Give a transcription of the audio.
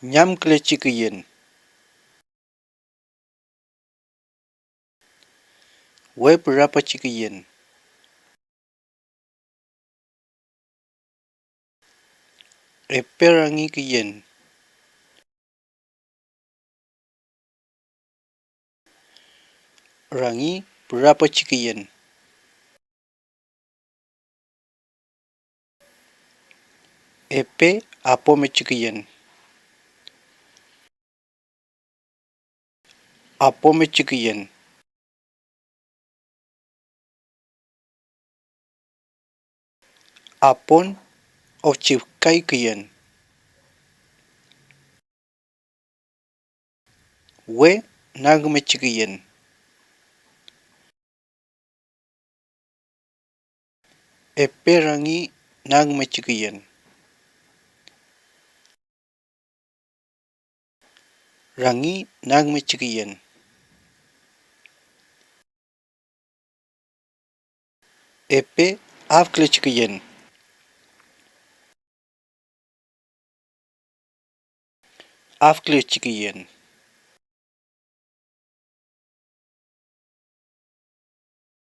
Nyam klechikayen. Web rapa chikayen. Eperangi kayen. Rangi berapa chikayen. Epe apome chikayen. Apome chikayen. Apon o chipkai kayen. We nagme chikayen. Eperangi nagme chikayen. Rangi nagme chikayen. Epe avkle chikayen. Avkle chikayen.